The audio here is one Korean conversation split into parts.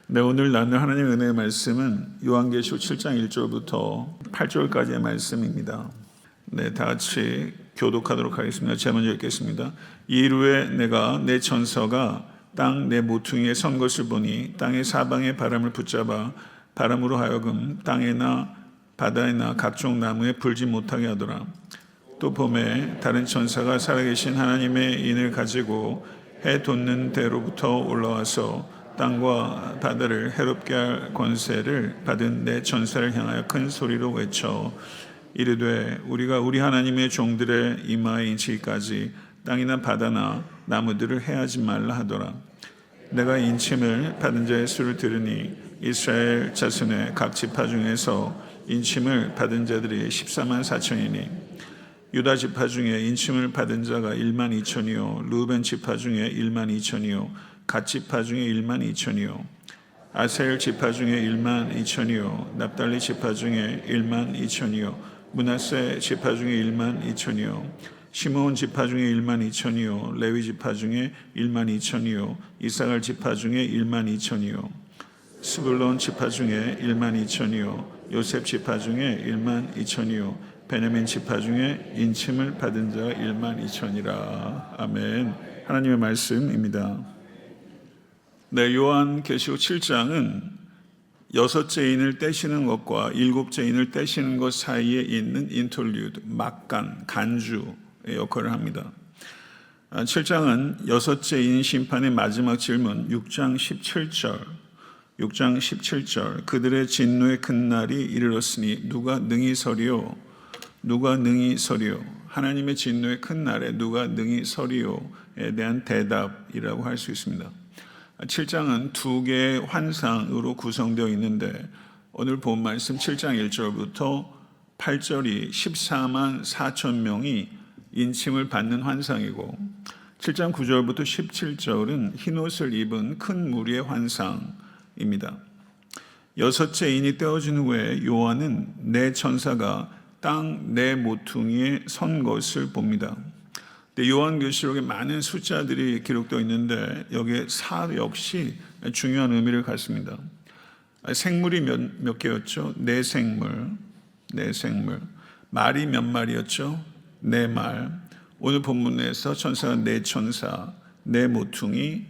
네, 오늘 나눌 하나님의 은혜의 말씀은 요한계시록 7장 1절부터 8절까지의 말씀입니다. 네, 다 같이 교독하도록 하겠습니다. 제가 먼저 읽겠습니다. 이후에 내가 내 천사가 땅 내 모퉁이에 선 것을 보니 땅의 사방의 바람을 붙잡아 바람으로 하여금 땅에나 바다에나 각종 나무에 불지 못하게 하더라. 또 봄에 다른 천사가 살아계신 하나님의 인을 가지고 해 돋는 데로부터 올라와서 땅과 바다를 해롭게 할 권세를 받은 내 천사를 향하여 큰 소리로 외쳐 이르되 우리가 우리 하나님의 종들의 이마에 인치기까지 땅이나 바다나 나무들을 해하지 말라 하더라. 내가 인침을 받은 자의 수를 들으니 이스라엘 자손의 각 지파 중에서 인침을 받은 자들이 14만 4천이니 유다 지파 중에 인침을 받은 자가 1만 2천이요 르우벤 지파 중에 1만 2천이요 갓 지파 중에 1만 2천이요 아셀 지파 중에 1만 2천이요 납달리 지파 중에 1만 2천이요 므낫세 지파 중에 1만 2천이요 시므온 지파 중에 1만 2천이요 레위 지파 중에 1만 2천이요 이사갈 지파 중에 1만 2천이요 스불론 지파 중에 1만 2천이요 요셉 지파 중에 1만 2천이요 베냐민 지파 중에 인침을 받은 자가 1만 2천이라. 아멘. 하나님의 말씀입니다. 네, 요한계시록 7장은 여섯째 인을 떼시는 것과 일곱째 인을 떼시는 것 사이에 있는 인톨류드, 막간, 간주의 역할을 합니다. 7장은 여섯째 인 심판의 마지막 질문 6장 17절 그들의 진노의 큰 날이 이르렀으니 누가 능히 서리요 누가 능히 서리요 하나님의 진노의 큰 날에 누가 능히 서리요에 대한 대답이라고 할 수 있습니다. 7장은 두 개의 환상으로 구성되어 있는데 오늘 본 말씀 7장 1절부터 8절이 14만 4천 명이 인침을 받는 환상이고 7장 9절부터 17절은 흰옷을 입은 큰 무리의 환상입니다. 여섯째 인이 떼어진 후에 요한은 내 천사가 땅 내 모퉁이에 선 것을 봅니다. 요한계시록에 많은 숫자들이 기록되어 있는데 여기에 4 역시 중요한 의미를 갖습니다. 생물이 몇 개였죠? 네 생물. 말이 몇 마리였죠? 네 말. 오늘 본문에서 천사가 네 천사, 네 모퉁이,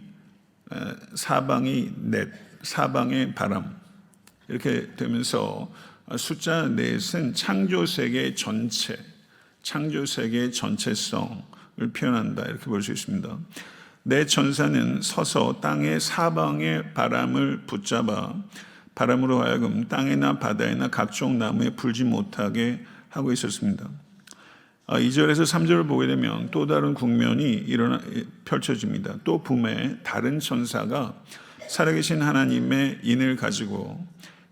사방이 넷, 사방의 바람. 이렇게 되면서 숫자 넷은 창조세계의 전체, 창조세계의 전체성 을 표현한다 이렇게 볼 수 있습니다. 내 천사는 서서 땅의 사방의 바람을 붙잡아 바람으로 하여금 땅이나 바다에나 각종 나무에 불지 못하게 하고 있었습니다. 2절에서 3절을 보게 되면 또 다른 국면이 펼쳐집니다. 또 봄에 다른 천사가 살아계신 하나님의 인을 가지고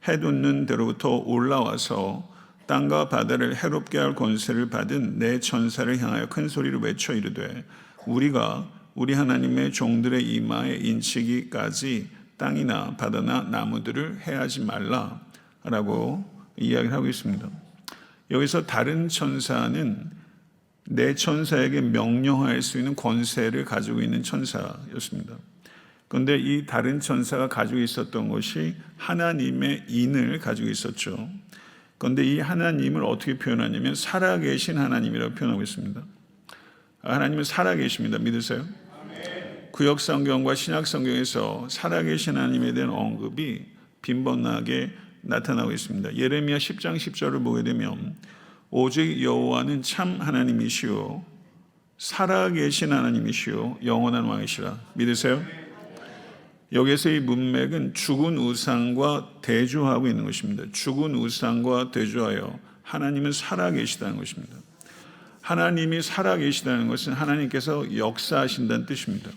해 돋는 데로부터 올라와서 땅과 바다를 해롭게 할 권세를 받은 내 천사를 향하여 큰 소리로 외쳐 이르되 우리가 우리 하나님의 종들의 이마에 인치기까지 땅이나 바다나 나무들을 해하지 말라라고 이야기를 하고 있습니다. 여기서 다른 천사는 내 천사에게 명령할 수 있는 권세를 가지고 있는 천사였습니다. 그런데 이 다른 천사가 가지고 있었던 것이 하나님의 인을 가지고 있었죠. 그런데 이 하나님을 어떻게 표현하냐면 살아계신 하나님이라고 표현하고 있습니다. 하나님은 살아계십니다. 믿으세요? 구약 성경과 신약 성경에서 살아계신 하나님에 대한 언급이 빈번하게 나타나고 있습니다. 예레미야 10장 10절을 보게 되면 오직 여호와는 참 하나님이시오 살아계신 하나님이시오 영원한 왕이시라. 믿으세요? 여기서 이 문맥은 죽은 우상과 대조하고 있는 것입니다. 죽은 우상과 대조하여 하나님은 살아계시다는 것입니다. 하나님이 살아계시다는 것은 하나님께서 역사하신다는 뜻입니다.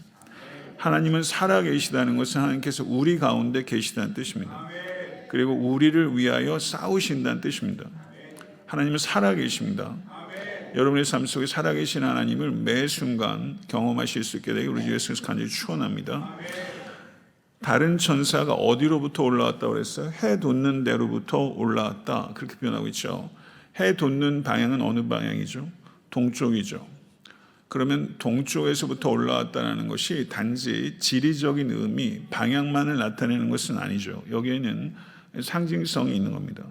하나님은 살아계시다는 것은 하나님께서 우리 가운데 계시다는 뜻입니다. 그리고 우리를 위하여 싸우신다는 뜻입니다. 하나님은 살아계십니다. 여러분의 삶 속에 살아계신 하나님을 매 순간 경험하실 수 있게 되길 우리 주 예수 그리스도 간절히 축원합니다. 다른 천사가 어디로부터 올라왔다고 그랬어요? 해 돋는 데로부터 올라왔다 그렇게 표현하고 있죠. 해 돋는 방향은 어느 방향이죠? 동쪽이죠. 그러면 동쪽에서부터 올라왔다는 것이 단지 지리적인 의미, 방향만을 나타내는 것은 아니죠. 여기에는 상징성이 있는 겁니다.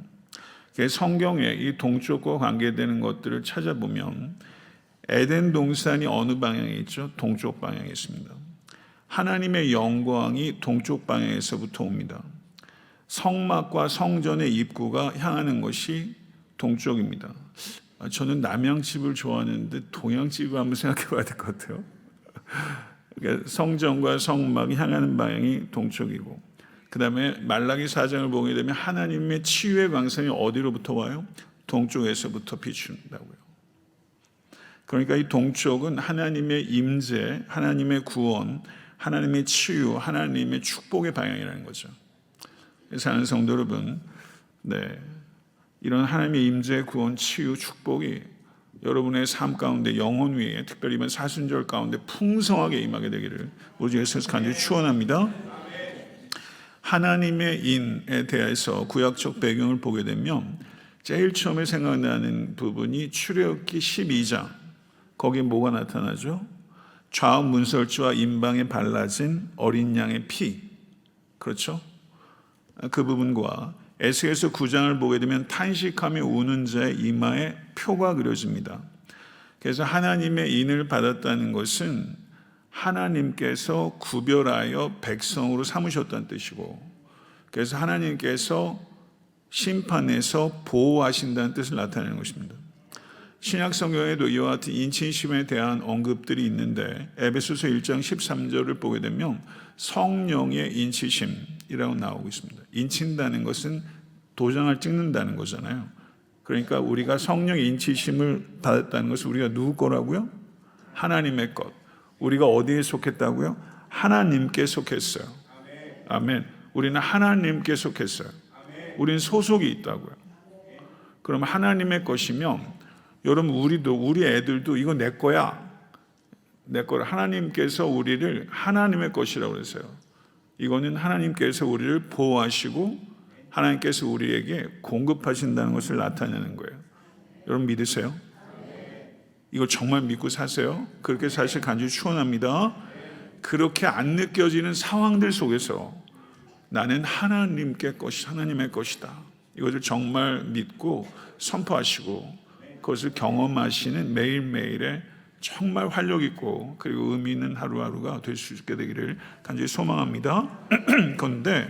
성경에 이 동쪽과 관계되는 것들을 찾아보면 에덴 동산이 어느 방향에 있죠? 동쪽 방향에 있습니다. 하나님의 영광이 동쪽 방향에서부터 옵니다. 성막과 성전의 입구가 향하는 것이 동쪽입니다. 저는 남양집을 좋아하는데 동양집을 한번 생각해 봐야 될 것 같아요. 그러니까 성전과 성막이 향하는 방향이 동쪽이고, 그 다음에 말라기 4장을 보게 되면 하나님의 치유의 광선이 어디로부터 와요? 동쪽에서부터 비춘다고요. 그러니까 이 동쪽은 하나님의 임재, 하나님의 구원, 하나님의 치유, 하나님의 축복의 방향이라는 거죠. 사랑하는 성도 여러분, 이런 하나님의 임재, 구원, 치유, 축복이 여러분의 삶 가운데 영혼 위에, 특별히 이번 사순절 가운데 풍성하게 임하게 되기를 우리 주 예수께서 간절히 축원합니다. 하나님의 인에 대해서 구약적 배경을 보게 되면 제일 처음에 생각나는 부분이 출애굽기 12장. 거기에 뭐가 나타나죠? 좌우 문설주와 임방에 발라진 어린 양의 피. 그렇죠? 그 부분과 에스겔서 9장을 보게 되면 탄식하며 우는 자의 이마에 표가 그려집니다. 그래서 하나님의 인을 받았다는 것은 하나님께서 구별하여 백성으로 삼으셨다는 뜻이고, 그래서 하나님께서 심판에서 보호하신다는 뜻을 나타내는 것입니다. 신약 성경에도 이와 같은 인친심에 대한 언급들이 있는데 에베소서 1장 13절을 보게 되면 성령의 인치심이라고 나오고 있습니다. 인친다는 것은 도장을 찍는다는 거잖아요. 그러니까 우리가 성령의 인치심을 받았다는 것은 우리가 누구 거라고요? 하나님의 것. 우리가 어디에 속했다고요? 하나님께 속했어요. 아멘. 우리는 하나님께 속했어요. 우리는 소속이 있다고요. 그럼 하나님의 것이면 여러분, 우리 애들도 이거 내 거야. 내 거를 하나님께서 우리를 하나님의 것이라고 그랬어요. 이거는 하나님께서 우리를 보호하시고 하나님께서 우리에게 공급하신다는 것을 나타내는 거예요. 여러분 믿으세요? 이걸 정말 믿고 사세요? 그렇게 사실 간절히 축원합니다. 그렇게 안 느껴지는 상황들 속에서 나는 하나님의 것이다. 이것을 정말 믿고 선포하시고 그것을 경험하시는 매일매일의 정말 활력 있고 그리고 의미 있는 하루하루가 될 수 있게 되기를 간절히 소망합니다. 그런데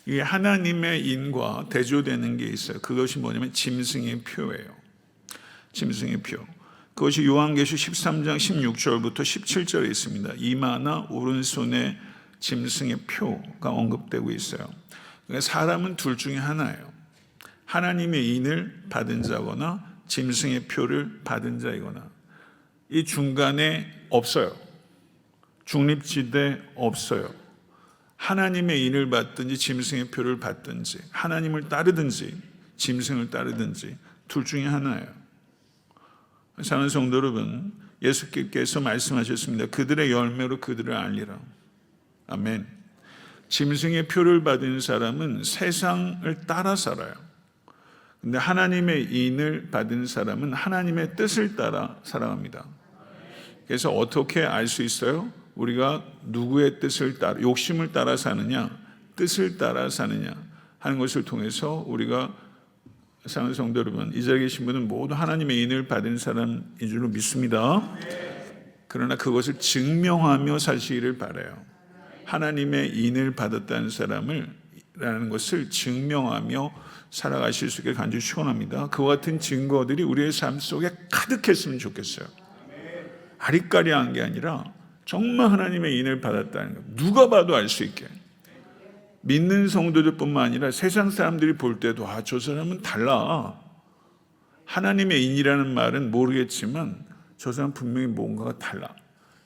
이 하나님의 인과 대조되는 게 있어요. 그것이 뭐냐면 짐승의 표예요. 짐승의 표. 그것이 요한계시 13장 16절부터 17절에 있습니다. 이마나 오른손에 짐승의 표가 언급되고 있어요. 그러니까 사람은 둘 중에 하나예요. 하나님의 인을 받은 자거나 짐승의 표를 받은 자이거나, 이 중간에 없어요. 중립지대 없어요. 하나님의 인을 받든지 짐승의 표를 받든지, 하나님을 따르든지 짐승을 따르든지 둘 중에 하나예요. 사랑하는 성도 여러분, 예수께서 말씀하셨습니다. 그들의 열매로 그들을 알리라. 아멘. 짐승의 표를 받은 사람은 세상을 따라 살아요. 근데 하나님의 인을 받은 사람은 하나님의 뜻을 따라 살아갑니다. 그래서 어떻게 알 수 있어요? 우리가 누구의 뜻을 따라, 욕심을 따라 사느냐, 뜻을 따라 사느냐 하는 것을 통해서 우리가, 사랑하는 성도 여러분, 이 자리에 계신 분은 모두 하나님의 인을 받은 사람인 줄로 믿습니다. 그러나 그것을 증명하며 사시기를 바라요. 하나님의 인을 받았다는 사람이라는 것을 증명하며 살아가실 수 있게 간절히 축원합니다. 그와 같은 증거들이 우리의 삶 속에 가득했으면 좋겠어요. 아리까리한 게 아니라 정말 하나님의 인을 받았다는 것, 누가 봐도 알 수 있게. 믿는 성도들뿐만 아니라 세상 사람들이 볼 때도 저 사람은 달라. 하나님의 인이라는 말은 모르겠지만 저 사람 분명히 뭔가가 달라.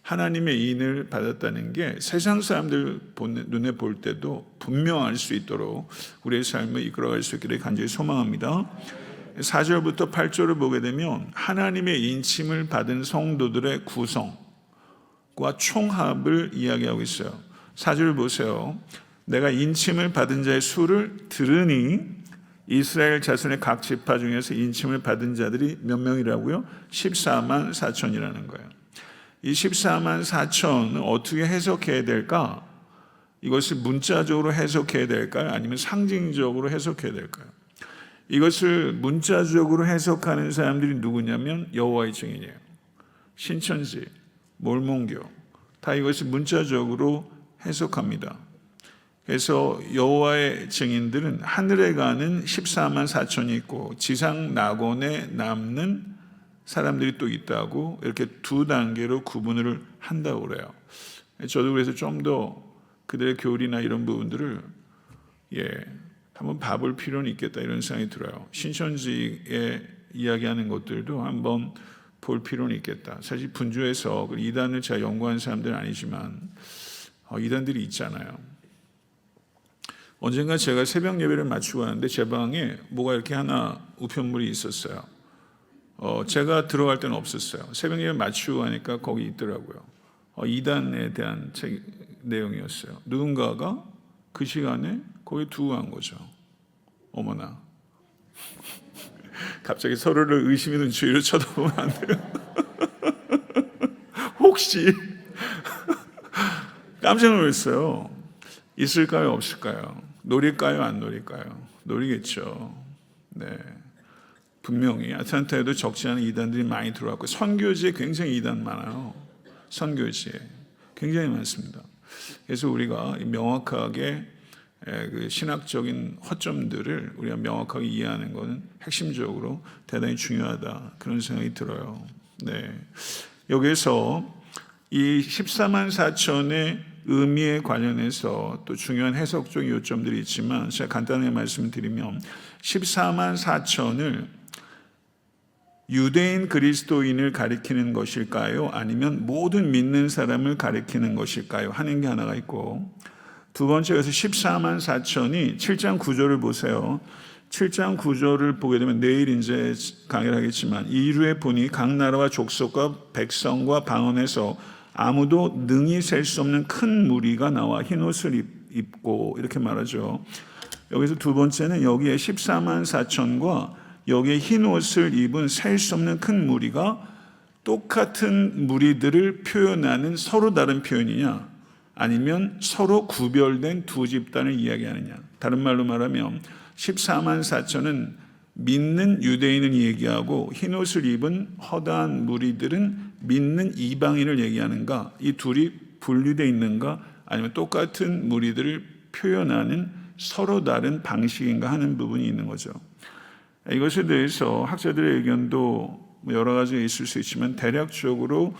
하나님의 인을 받았다는 게 세상 사람들 눈에 볼 때도 분명할 수 있도록 우리의 삶을 이끌어갈 수 있기를 간절히 소망합니다. 4절부터 8절을 보게 되면 하나님의 인침을 받은 성도들의 구성과 총합을 이야기하고 있어요. 4절 보세요. 내가 인침을 받은 자의 수를 들으니 이스라엘 자손의 각 지파 중에서 인침을 받은 자들이 몇 명이라고요? 14만 4천이라는 거예요. 이 14만 4천은 어떻게 해석해야 될까? 이것을 문자적으로 해석해야 될까요? 아니면 상징적으로 해석해야 될까요? 이것을 문자적으로 해석하는 사람들이 누구냐면 여호와의 증인이에요. 신천지, 몰몬교 다 이것을 문자적으로 해석합니다. 그래서 여호와의 증인들은 하늘에 가는 14만 4천이 있고 지상 낙원에 남는 사람들이 또 있다고 이렇게 두 단계로 구분을 한다고 그래요. 저도 그래서 좀 더 그들의 교리나 이런 부분들을 한번 봐볼 필요는 있겠다 이런 생각이 들어요. 신천지에 이야기하는 것들도 한번 볼 필요는 있겠다. 사실 분주해서 이단을 제가 연구한 사람들은 아니지만 이단들이 있잖아요. 언젠가 제가 새벽 예배를 마치고 왔는데 제 방에 뭐가 이렇게 하나 우편물이 있었어요. 제가 들어갈 때는 없었어요. 새벽 예배 마치고 가니까 거기 있더라고요. 이단에 대한 내용이었어요. 누군가가 그 시간에 거기 두고 간 거죠. 어머나. 갑자기 서로를 의심의 눈초리로 쳐다보면 안 돼요. 혹시 깜짝 놀랐어요. 있을까요? 없을까요? 노릴까요? 안 노릴까요? 노리겠죠. 네. 분명히 아틀란타에도 적지 않은 이단들이 많이 들어왔고 선교지에 굉장히 이단 많아요. 선교지에 굉장히 많습니다. 그래서 우리가 명확하게 그 신학적인 허점들을 우리가 명확하게 이해하는 것은 핵심적으로 대단히 중요하다 그런 생각이 들어요. 네. 여기서 이 14만 4천의 의미에 관련해서 또 중요한 해석적인 요점들이 있지만 제가 간단하게 말씀드리면 14만 4천을 유대인 그리스도인을 가리키는 것일까요? 아니면 모든 믿는 사람을 가리키는 것일까요? 하는 게 하나가 있고 두 번째에서 14만 4천이 7장 9절을 보세요. 7장 9절을 보게 되면 내일 이제 강의를 하겠지만 이루에 보니 각 나라와 족속과 백성과 방언에서 아무도 능히 셀 수 없는 큰 무리가 나와 흰옷을 입고 이렇게 말하죠. 여기서 두 번째는 여기에 14만 4천과 여기에 흰옷을 입은 셀 수 없는 큰 무리가 똑같은 무리들을 표현하는 서로 다른 표현이냐 아니면 서로 구별된 두 집단을 이야기하느냐. 다른 말로 말하면 14만 4천은 믿는 유대인을 얘기하고 흰옷을 입은 허다한 무리들은 믿는 이방인을 얘기하는가, 이 둘이 분리되어 있는가 아니면 똑같은 무리들을 표현하는 서로 다른 방식인가 하는 부분이 있는 거죠. 이것에 대해서 학자들의 의견도 여러 가지 있을 수 있지만 대략적으로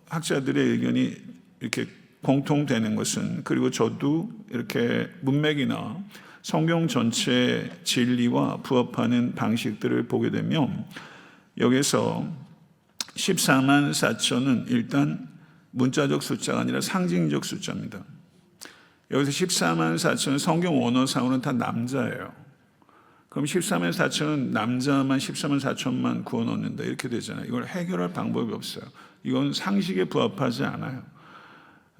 학자들의 의견이 이렇게 공통되는 것은, 그리고 저도 이렇게 문맥이나 성경 전체의 진리와 부합하는 방식들을 보게 되면 여기서 14만 4천은 일단 문자적 숫자가 아니라 상징적 숫자입니다. 여기서 14만 4천은 성경 원어상으로는 다 남자예요. 그럼 14만 4천은 남자만 14만 4천만 구원 얻는다 이렇게 되잖아요. 이걸 해결할 방법이 없어요. 이건 상식에 부합하지 않아요.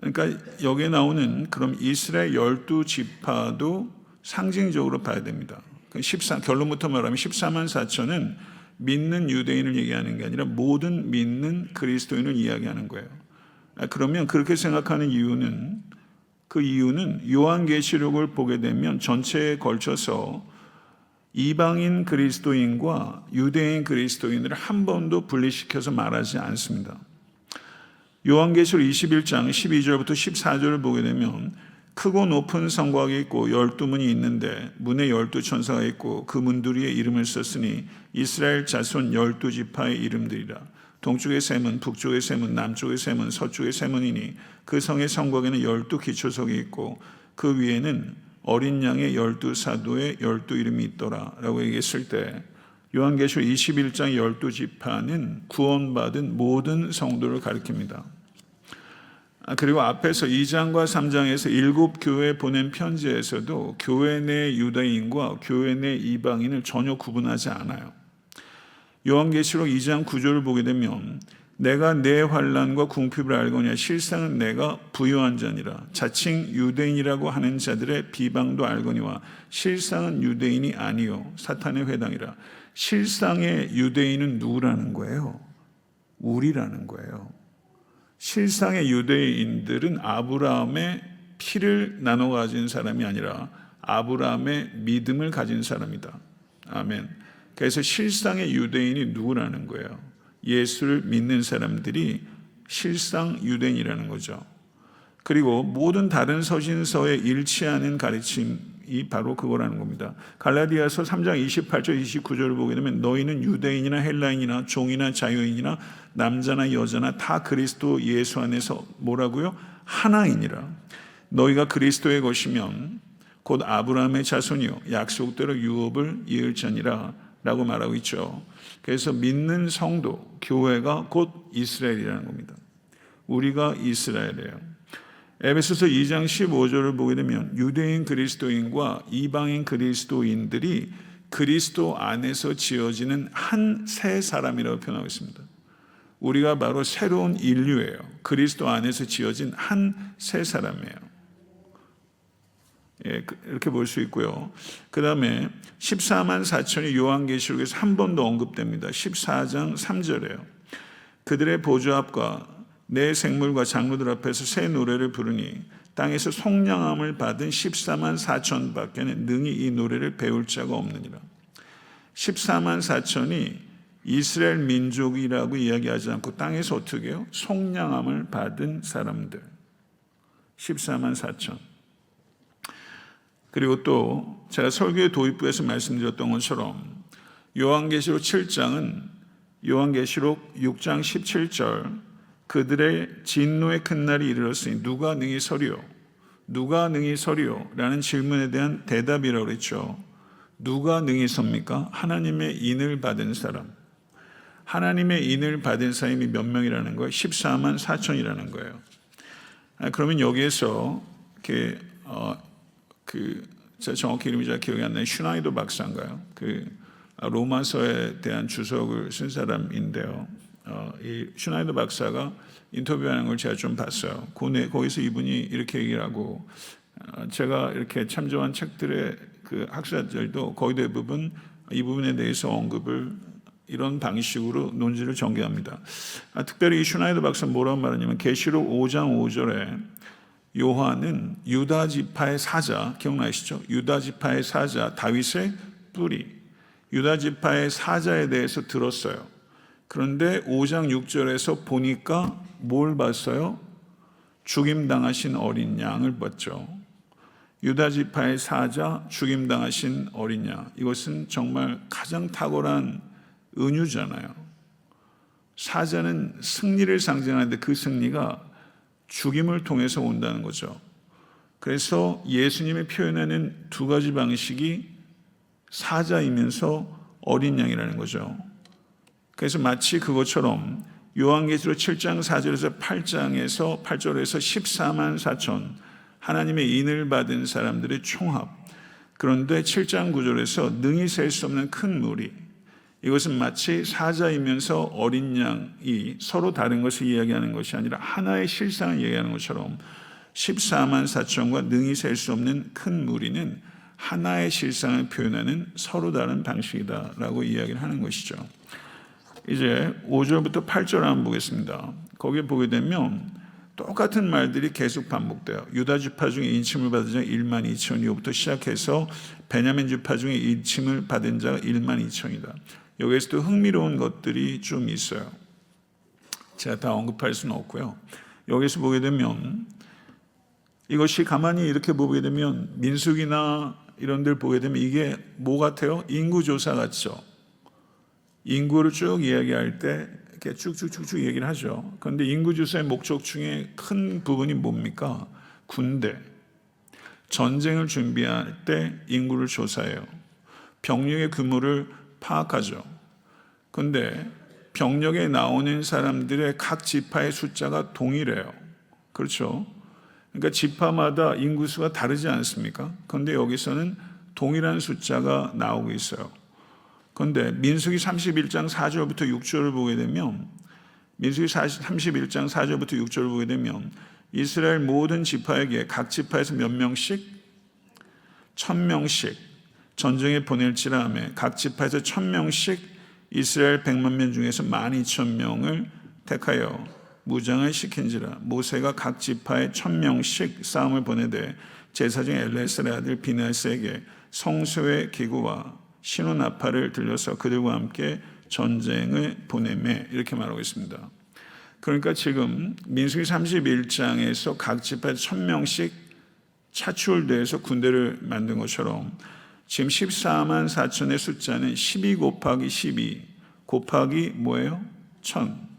그러니까 여기에 나오는 그럼 이스라엘 12지파도 상징적으로 봐야 됩니다. 결론부터 말하면 14만 4천은 믿는 유대인을 얘기하는 게 아니라 모든 믿는 그리스도인을 이야기하는 거예요. 그러면 그렇게 생각하는 이유는, 그 이유는 요한계시록을 보게 되면 전체에 걸쳐서 이방인 그리스도인과 유대인 그리스도인을 한 번도 분리시켜서 말하지 않습니다. 요한계시록 21장 12절부터 14절을 보게 되면 크고 높은 성곽이 있고 12문이 있는데 문에 12천사가 있고 그 문두리에 이름을 썼으니 이스라엘 자손 12지파의 이름들이라. 동쪽의 셈은, 북쪽의 셈은, 남쪽의 셈은, 서쪽의 셈은이니 그 성의 성곽에는 12기초석이 있고 그 위에는 어린 양의 12사도의 12이름이 있더라 라고 얘기했을 때 요한계시록 21장 12지파는 구원받은 모든 성도를 가리킵니다. 그리고 앞에서 2장과 3장에서 7교회에 보낸 편지에서도 교회 내 유다인과 교회 내 이방인을 전혀 구분하지 않아요. 요한계시록 2장 9절을 보게 되면 내가 내 환난과 궁핍을 알거냐 실상은 내가 부유한 자니라. 자칭 유대인이라고 하는 자들의 비방도 알거니와 실상은 유대인이 아니요 사탄의 회당이라. 실상의 유대인은 누구라는 거예요? 우리라는 거예요. 실상의 유대인들은 아브라함의 피를 나눠 가진 사람이 아니라 아브라함의 믿음을 가진 사람이다. 아멘. 그래서 실상의 유대인이 누구라는 거예요? 예수를 믿는 사람들이 실상 유대인이라는 거죠. 그리고 모든 다른 서신서에 일치하는 가르침이 바로 그거라는 겁니다. 갈라디아서 3장 28절 29절을 보게 되면 너희는 유대인이나 헬라인이나 종이나 자유인이나 남자나 여자나 다 그리스도 예수 안에서 뭐라고요? 하나이니라. 너희가 그리스도의 것이면 곧 아브라함의 자손이요 약속대로 유업을 이을 자니라 라고 말하고 있죠. 그래서 믿는 성도, 교회가 곧 이스라엘이라는 겁니다. 우리가 이스라엘이에요. 에베소서 2장 15절을 보게 되면 유대인 그리스도인과 이방인 그리스도인들이 그리스도 안에서 지어지는 한 새 사람이라고 표현하고 있습니다. 우리가 바로 새로운 인류예요. 그리스도 안에서 지어진 한 새 사람이에요. 예, 이렇게 볼 수 있고요. 그 다음에 14만 4천이 요한계시록에서 한 번 더 언급됩니다. 14장 3절에요. 그들의 보좌 앞과 내 생물과 장로들 앞에서 새 노래를 부르니 땅에서 속량함을 받은 14만 4천 밖에는 능히 이 노래를 배울 자가 없느니라. 14만 4천이 이스라엘 민족이라고 이야기하지 않고 땅에서 어떻게 해요? 속량함을 받은 사람들 14만 4천. 그리고 또 제가 설교의 도입부에서 말씀드렸던 것처럼 요한계시록 7장은 요한계시록 6장 17절 그들의 진노의 큰 날이 이르렀으니 누가 능히 서리요? 누가 능히 서리요? 라는 질문에 대한 대답이라고 그랬죠. 누가 능히 섭니까? 하나님의 인을 받은 사람. 하나님의 인을 받은 사람이 몇 명이라는 거예요? 14만 4천이라는 거예요. 그러면 여기에서 이렇게 제가 정확히 이름이 잘 기억이 안 나요. 슈나이더 박사인가요? 로마서에 대한 주석을 쓴 사람인데요. 이 슈나이더 박사가 인터뷰하는 걸 제가 좀 봤어요. 거기서 이분이 이렇게 얘기를 하고, 제가 이렇게 참조한 책들의 그 학자들도 거의 대부분 이 부분에 대해서 언급을 이런 방식으로 논지를 전개합니다. 특별히 이 슈나이더 박사는 뭐라고 말하냐면 계시록 5장 5절에 요한은 유다 지파의 사자, 기억나시죠? 유다 지파의 사자 다윗의 뿌리, 유다 지파의 사자에 대해서 들었어요. 그런데 5장 6절에서 보니까 뭘 봤어요? 죽임당하신 어린 양을 봤죠. 유다 지파의 사자, 죽임당하신 어린 양. 이것은 정말 가장 탁월한 은유잖아요. 사자는 승리를 상징하는데 그 승리가 죽임을 통해서 온다는 거죠. 그래서 예수님이 표현하는 두 가지 방식이 사자이면서 어린 양이라는 거죠. 그래서 마치 그것처럼 요한계시록 7장 4절에서 8절에서 14만 4천 하나님의 인을 받은 사람들의 총합. 그런데 7장 9절에서 능히 셀 수 없는 큰 무리. 이것은 마치 사자이면서 어린 양이 서로 다른 것을 이야기하는 것이 아니라 하나의 실상을 이야기하는 것처럼 14만 4천과 능히 셀 수 없는 큰 무리는 하나의 실상을 표현하는 서로 다른 방식이다라고 이야기를 하는 것이죠. 이제 5절부터 8절 한번 보겠습니다. 거기에 보게 되면 똑같은 말들이 계속 반복돼요. 유다 지파 중에 인침을 받은 자가 1만 2천이부터 시작해서 베냐민 지파 중에 인침을 받은 자가 1만 2천이다. 여기에서도 흥미로운 것들이 좀 있어요. 제가 다 언급할 수는 없고요. 여기서 보게 되면 이것이 가만히 이렇게 보게 되면 민수기나 이런 데를 보게 되면 이게 뭐 같아요? 인구조사 같죠. 인구를 쭉 이야기할 때 이렇게 쭉쭉쭉쭉 얘기를 하죠. 그런데 인구조사의 목적 중에 큰 부분이 뭡니까? 군대. 전쟁을 준비할 때 인구를 조사해요. 병력의 규모를 파악하죠. 그런데 병력에 나오는 사람들의 각 지파의 숫자가 동일해요. 그렇죠? 그러니까 지파마다 인구수가 다르지 않습니까? 그런데 여기서는 동일한 숫자가 나오고 있어요. 그런데 민수기 31장 4절부터 6절을 보게 되면 민수기 31장 4절부터 6절을 보게 되면 이스라엘 모든 지파에게 각 지파에서 몇 명씩 1000명씩 전쟁에 보낼지라 하며 각 지파에서 1000명씩 이스라엘 100만 명 중에서 12000명을 택하여 무장을 시킨지라. 모세가 각 지파에 1000명씩 싸움을 보내되 제사장 엘레살의 아들 비나스에게 성소의 기구와 신호나팔을 들려서 그들과 함께 전쟁을 보내매 이렇게 말하고 있습니다. 그러니까 지금 민수기 31장에서 각 지파에 1000명씩 차출돼서 군대를 만든 것처럼 지금 14만 4천의 숫자는 12 곱하기 12 곱하기 뭐예요? 1000.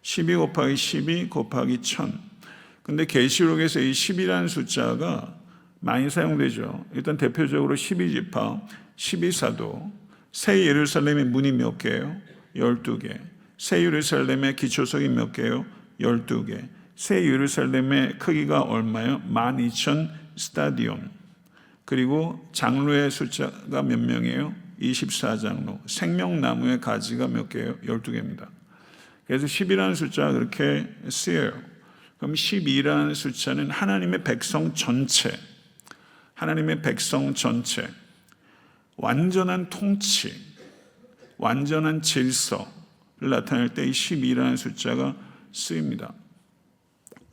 12 곱하기 12 곱하기 1000. 근데 계시록에서 이 10이라는 숫자가 많이 사용되죠. 일단 대표적으로 12지파, 12사도, 새 예루살렘의 문이 몇 개예요? 12개. 새 예루살렘의 기초석이 몇 개예요? 12개. 새 예루살렘의 크기가 얼마예요? 12,000 스타디온. 그리고 장로의 숫자가 몇 명이에요? 24장로. 생명나무의 가지가 몇 개예요? 12개입니다. 그래서 10이라는 숫자가 그렇게 쓰여요. 그럼 12라는 숫자는 하나님의 백성 전체, 하나님의 백성 전체, 완전한 통치, 완전한 질서를 나타낼 때 이 12라는 숫자가 쓰입니다.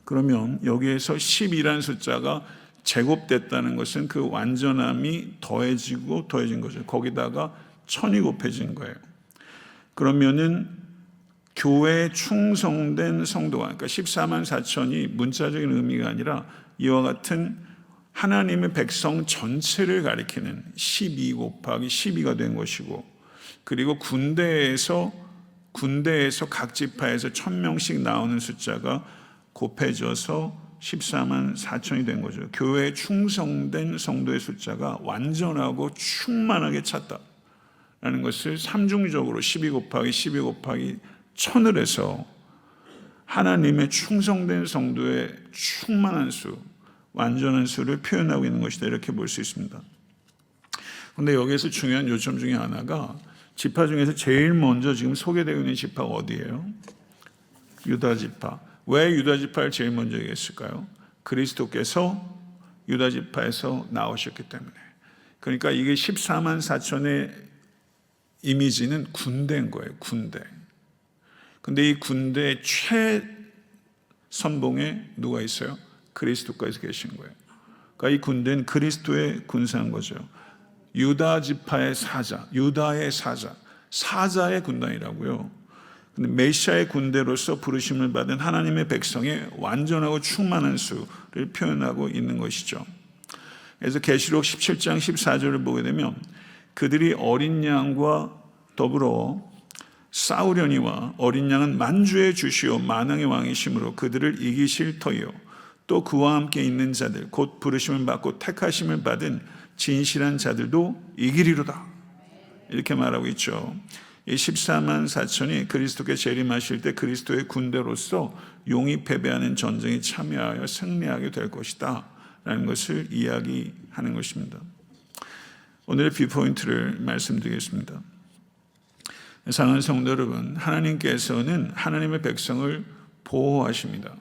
그러면 여기에서 12라는 숫자가 제곱됐다는 것은 그 완전함이 더해지고 더해진 거죠. 거기다가 1000이 곱해진 거예요. 그러면은 교회에 충성된 성도가, 그러니까 14만 4천이 문자적인 의미가 아니라 이와 같은 하나님의 백성 전체를 가리키는 12 곱하기 12가 된 것이고, 그리고 군대에서 각 지파에서 1000명씩 나오는 숫자가 곱해져서 14만 4천이 된 거죠. 교회에 충성된 성도의 숫자가 완전하고 충만하게 찼다라는 것을 삼중적으로 12 곱하기 12 곱하기 1000을 해서 하나님의 충성된 성도의 충만한 수, 완전한 수를 표현하고 있는 것이다, 이렇게 볼 수 있습니다. 그런데 여기에서 중요한 요점 중에 하나가 지파 중에서 제일 먼저 지금 소개되고 있는 지파가 어디예요? 유다 지파. 왜 유다 지파를 제일 먼저 얘기했을까요? 그리스도께서 유다 지파에서 나오셨기 때문에. 그러니까 이게 14만 4천의 이미지는 군대인 거예요. 군대. 근데 이 군대의 최선봉에 누가 있어요? 그리스도께서 계신 거예요. 그러니까 이 군대는 그리스도의 군사인 거죠. 유다 지파의 사자, 유다의 사자, 사자의 군단이라고요. 근데 메시아의 군대로서 부르심을 받은 하나님의 백성의 완전하고 충만한 수를 표현하고 있는 것이죠. 그래서 계시록 17장 14절을 보게 되면 그들이 어린 양과 더불어 싸우려니와 어린 양은 만주의 주시오 만왕의 왕이심으로 그들을 이기실 터이요 또 그와 함께 있는 자들 곧 부르심을 받고 택하심을 받은 진실한 자들도 이기리로다, 이렇게 말하고 있죠. 이 14만 4천이 그리스도께 재림하실 때 그리스도의 군대로서 용이 패배하는 전쟁에 참여하여 승리하게 될 것이다 라는 것을 이야기하는 것입니다. 오늘의 비포인트를 말씀드리겠습니다. 사랑하는 성도 여러분, 하나님께서는 하나님의 백성을 보호하십니다.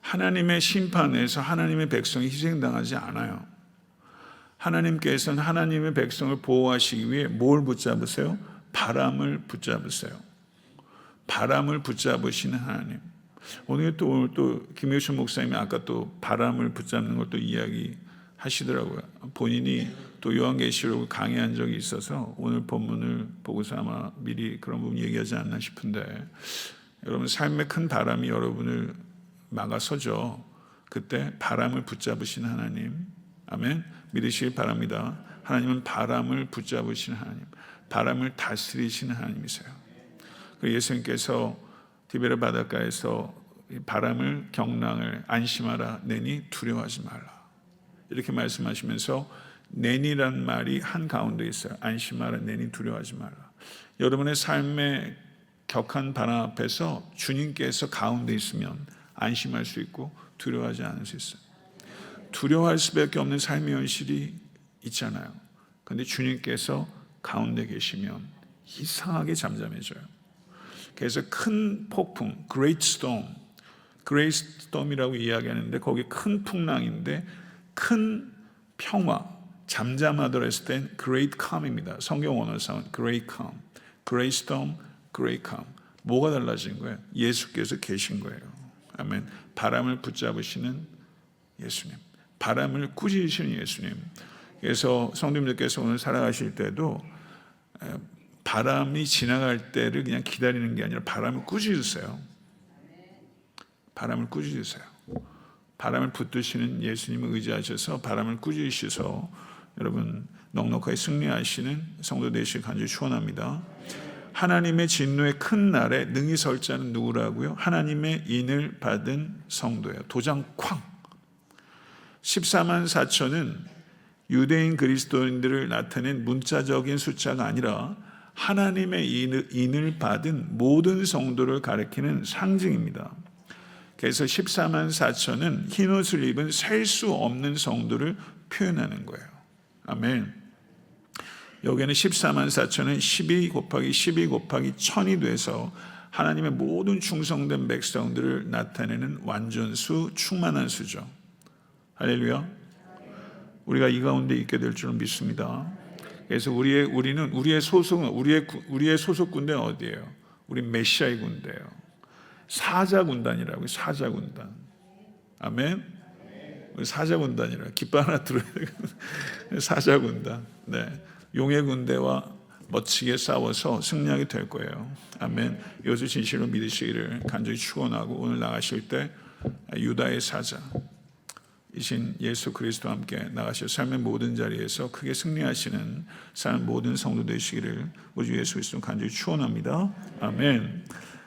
하나님의 심판에서 하나님의 백성이 희생당하지 않아요. 하나님께서는 하나님의 백성을 보호하시기 위해 뭘 붙잡으세요? 바람을 붙잡으세요. 바람을 붙잡으시는 하나님. 오늘 또 김효신 목사님이 아까 또 바람을 붙잡는 걸 또 이야기하시더라고요. 본인이 또 요한계시록을 강의한 적이 있어서 오늘 본문을 보고서 아마 미리 그런 부분 얘기하지 않나 싶은데, 여러분 삶의 큰 바람이 여러분을 막아서죠. 그때 바람을 붙잡으시는 하나님, 아멘, 믿으시길 바랍니다. 하나님은 바람을 붙잡으시는 하나님, 바람을 다스리시는 하나님이세요. 예수님께서 디베레 바닷가에서 바람을 경랑을 안심하라 내니 두려워하지 말라, 이렇게 말씀하시면서 내니란 말이 한가운데 있어요. 안심하라 내니 두려워하지 말라. 여러분의 삶의 격한 바람 앞에서 주님께서 가운데 있으면 안심할 수 있고 두려워하지 않을 수 있어요. 두려워할 수밖에 없는 삶의 현실이 있잖아요. 그런데 주님께서 가운데 계시면 이상하게 잠잠해져요. 그래서 큰 폭풍, Great Storm, Great Storm이라고 이야기하는데 거기 큰 풍랑인데 큰 평화, 잠잠하더라 했을 땐 Great Calm입니다. 성경 원어상은 Great Calm, Great Storm, Great Calm. 뭐가 달라진 거예요? 예수께서 계신 거예요. 아멘. 바람을 붙잡으시는 예수님, 바람을 꾸짖으시는 예수님. 그래서 성도님들께서 오늘 살아가실 때도 바람이 지나갈 때를 그냥 기다리는 게 아니라 바람을 꾸짖으세요. 바람을 꾸짖으세요. 바람을 붙드시는 예수님을 의지하셔서 바람을 꾸짖으셔서 여러분 넉넉하게 승리하시는 성도 되시길 간절히 축원합니다. 하나님의 진노의 큰 날에 능히 설 자는 누구라고요? 하나님의 인을 받은 성도예요. 도장 쾅. 14만 4천은 유대인 그리스도인들을 나타낸 문자적인 숫자가 아니라 하나님의 인을 받은 모든 성도를 가리키는 상징입니다. 그래서 14만 4천은 흰옷을 입은 셀 수 없는 성도를 표현하는 거예요. 아멘. 여기에는 14만 4천은 12 곱하기 12 곱하기 1000이 돼서 하나님의 모든 충성된 백성들을 나타내는 완전수, 충만한 수죠. 할렐루야. 우리가 이 가운데 있게 될 줄은 믿습니다. 그래서 우리의 소속 군대는 어디예요? 우리 메시아의 군대예요. 사자 군단이라고. 사자 군단. 아멘. 우리 사자 군단이라 깃발 하나 들어야 되거든요. 사자 군단. 네. 용의 군대와 멋지게 싸워서 승리하게 될 거예요. 아멘. 이것을 진실로 믿으시기를 간절히 축원하고 오늘 나가실 때 유다의 사자 이신 예수 그리스도와 함께 나가실 삶의 모든 자리에서 크게 승리하시는 삶 모든 성도 되시기를 우리 주 예수 그리스도 간절히 축원합니다. 아멘.